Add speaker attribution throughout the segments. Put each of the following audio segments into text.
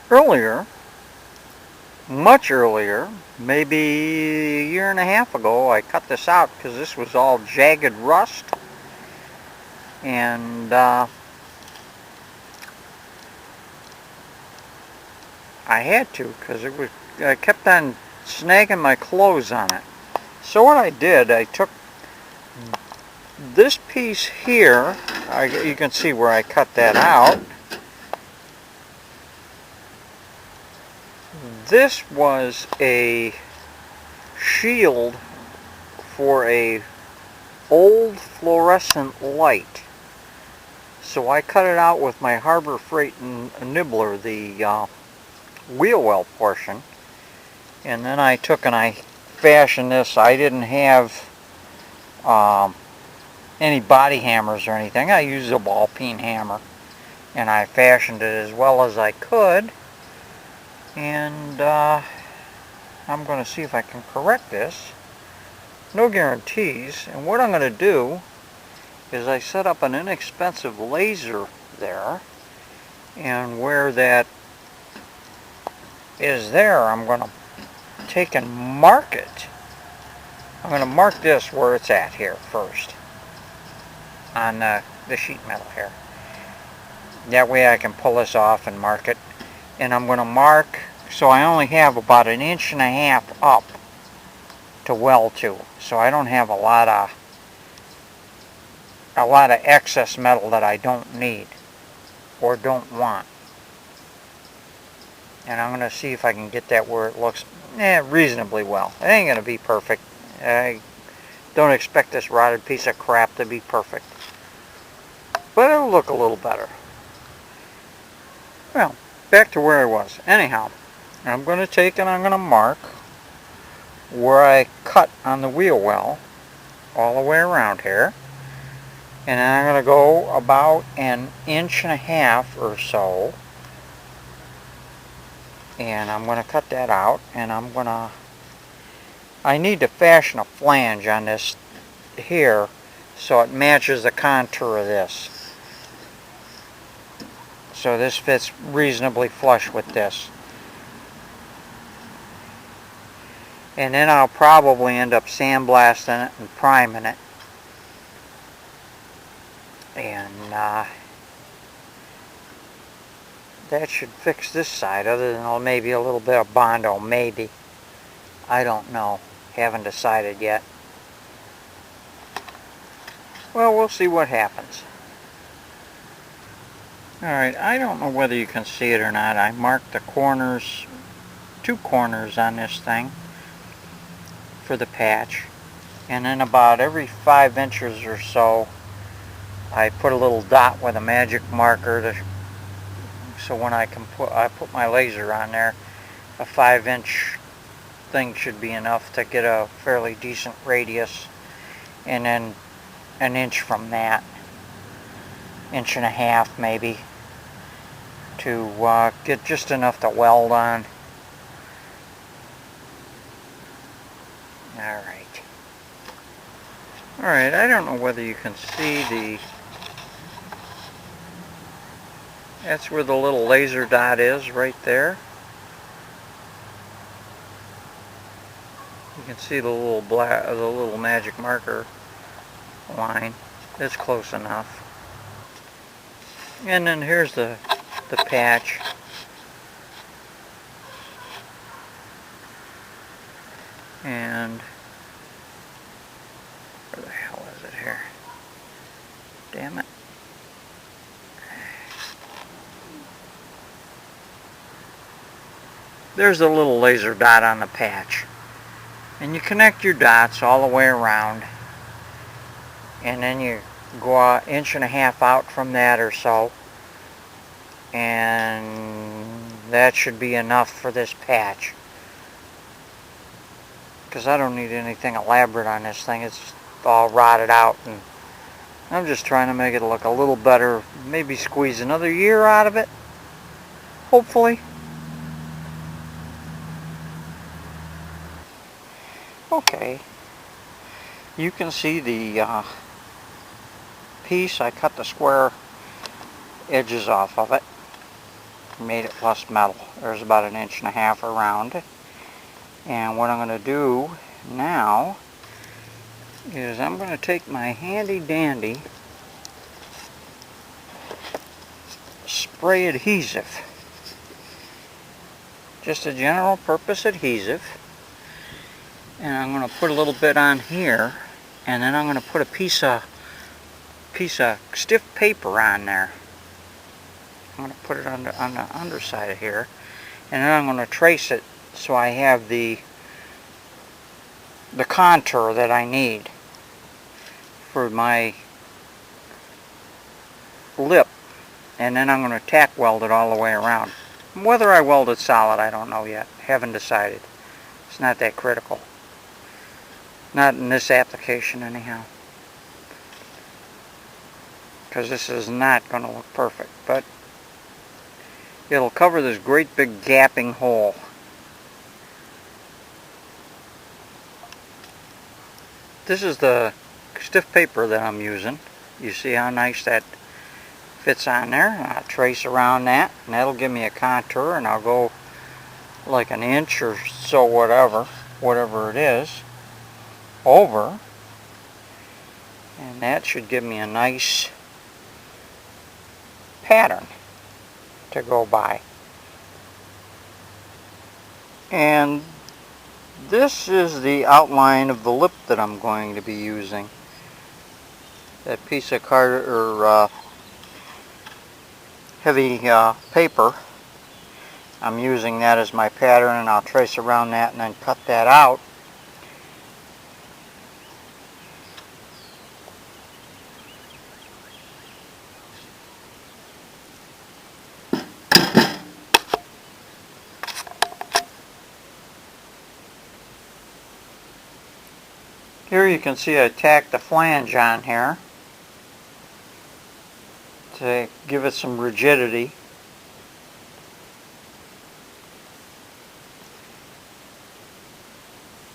Speaker 1: Earlier, much earlier, maybe a year and a half ago, I cut this out because this was all jagged rust, and I had to because I kept on snagging my clothes on it. So what I did, I took this piece here, you can see where I cut that out. This was a shield for a old fluorescent light. So I cut it out with my Harbor Freight nibbler, the wheel well portion, and then I took and I fashioned this. I didn't have any body hammers or anything. I used a ball peen hammer, and I fashioned it as well as I could, and I'm going to see if I can correct this. No guarantees. And what I'm going to do is I set up an inexpensive laser there, and where that is there, I'm going to take and mark it. I'm going to mark this where it's at here first on the sheet metal here. That way I can pull this off and mark it. And I'm going to mark, so I only have about 1.5 inches up to weld to, so I don't have a lot of excess metal that I don't need or don't want. And I'm going to see if I can get that where it looks reasonably well. It ain't going to be perfect. I don't expect this rotted piece of crap to be perfect, but it'll look a little better. Well, back to where I was. Anyhow, I'm going to take and I'm going to mark where I cut on the wheel well all the way around here, and then I'm going to go about 1.5 inches or so, and I'm going to cut that out, and I need to fashion a flange on this here so it matches the contour of this, so this fits reasonably flush with this. And then I'll probably end up sandblasting it and priming it. And that should fix this side, other than maybe a little bit of Bondo, maybe. I don't know. Haven't decided yet. Well, we'll see what happens. Alright, I don't know whether you can see it or not. I marked the corners, 2 corners on this thing for the patch, and then about every 5 inches or so I put a little dot with a magic marker so when I put my laser on there, a 5-inch thing should be enough to get a fairly decent radius, and then 1 inch from that, 1.5 inches maybe, to get just enough to weld on. Alright, I don't know whether you can see that's where the little laser dot is, right there. You can see the little magic marker line. It's close enough. And then here's the patch. And where the hell is it here? Damn it. There's a little laser dot on the patch. And you connect your dots all the way around. And then you go 1.5 inches out from that or so. And that should be enough for this patch. Because I don't need anything elaborate on this thing. It's all rotted out, and I'm just trying to make it look a little better. Maybe squeeze another year out of it, hopefully. Okay, you can see the piece. I cut the square edges off of it, made it less metal. There's about 1.5 inches around. And what I'm going to do now is I'm going to take my handy dandy spray adhesive, just a general purpose adhesive, and I'm going to put a little bit on here, and then I'm going to put a piece of stiff paper on there. I'm going to put it on the underside of here, and then I'm going to trace it so I have the contour that I need for my lip, and then I'm going to tack weld it all the way around. Whether I weld it solid, I don't know yet. Haven't decided. It's not that critical. Not in this application anyhow, because this is not going to look perfect, but it'll cover this great big gapping hole. This is the stiff paper that I'm using. You see how nice that fits on there? I'll trace around that, and that'll give me a contour, and I'll go like 1 inch or so, whatever it is, over, and that should give me a nice pattern to go by. And this is the outline of the lip that I'm going to be using. That piece of heavy paper, I'm using that as my pattern, and I'll trace around that and then cut that out. Here you can see I tacked the flange on here to give it some rigidity.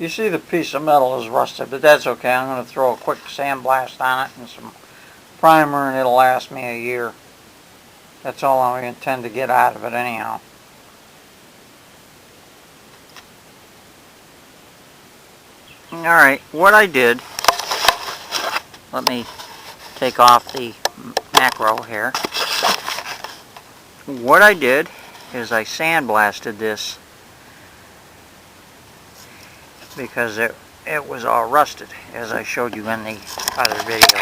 Speaker 1: You see the piece of metal is rusted, but that's okay. I'm going to throw a quick sandblast on it and some primer, and it'll last me a year. That's all I intend to get out of it anyhow. Alright, what I did, let me take off the macro here. What I did is I sandblasted this because it was all rusted, as I showed you in the other video.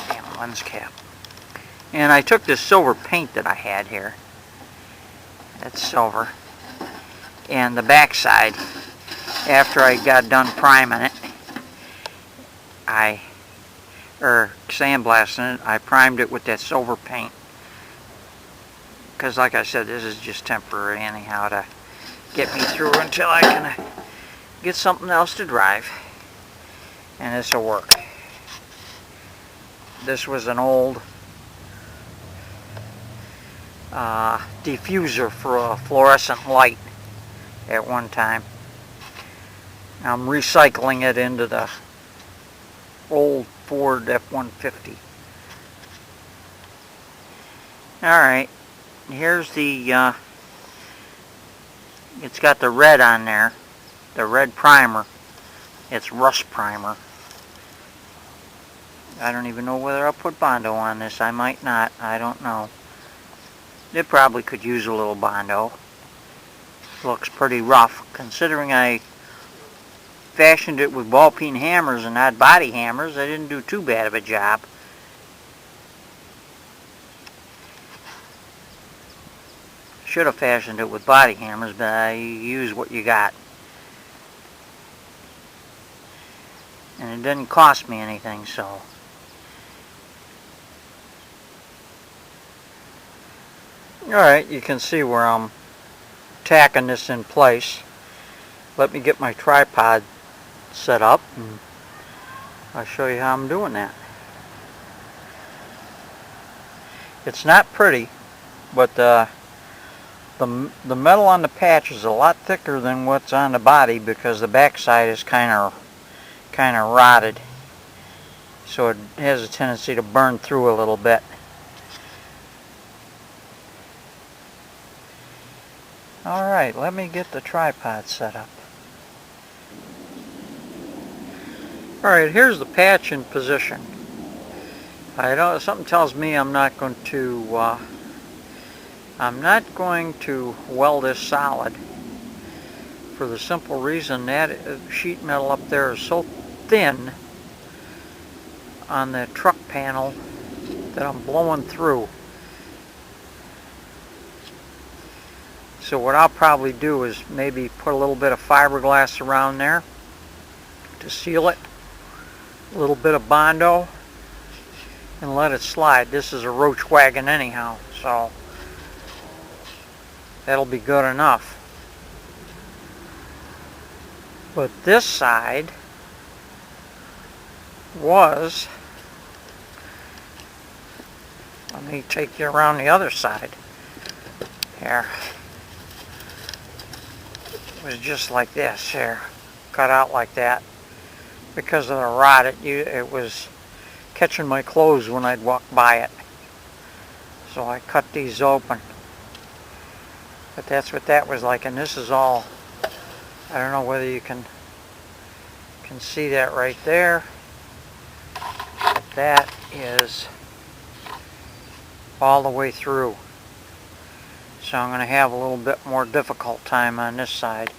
Speaker 1: Damn lens cap. And I took this silver paint that I had here. That's silver. And the back side, after I got done priming it, sandblasting it, I primed it with that silver paint. Because like I said, this is just temporary anyhow to get me through until I can get something else to drive. And this will work. This was an old diffuser for a fluorescent light at one time. I'm recycling it into the old Ford F-150. Alright, here's the, it's got the red on there, the red primer. It's rust primer. I don't even know whether I'll put Bondo on this. I might not. I don't know. It probably could use a little Bondo. Looks pretty rough, considering I fashioned it with ball peen hammers and not body hammers. I didn't do too bad of a job. Should have fashioned it with body hammers, but I used what you got. And it didn't cost me anything, so. Alright, you can see where I'm tacking this in place. Let me get my tripod set up, and I'll show you how I'm doing that. It's not pretty, but the metal on the patch is a lot thicker than what's on the body because the backside is kind of rotted, so it has a tendency to burn through a little bit. Alright, let me get the tripod set up. Alright, here's the patch in position. Something tells me I'm not going to weld this solid, for the simple reason that sheet metal up there is so thin on the truck panel that I'm blowing through. So what I'll probably do is maybe put a little bit of fiberglass around there to seal it, a little bit of Bondo, and let it slide. This is a roach wagon anyhow, so that'll be good enough. But this side was, let me take you around the other side here. It was just like this here, cut out like that. Because of the rod, it was catching my clothes when I'd walk by it. So I cut these open. But that's what that was like, and this is all, I don't know whether you can see that right there. That is all the way through. So I'm going to have a little bit more difficult time on this side.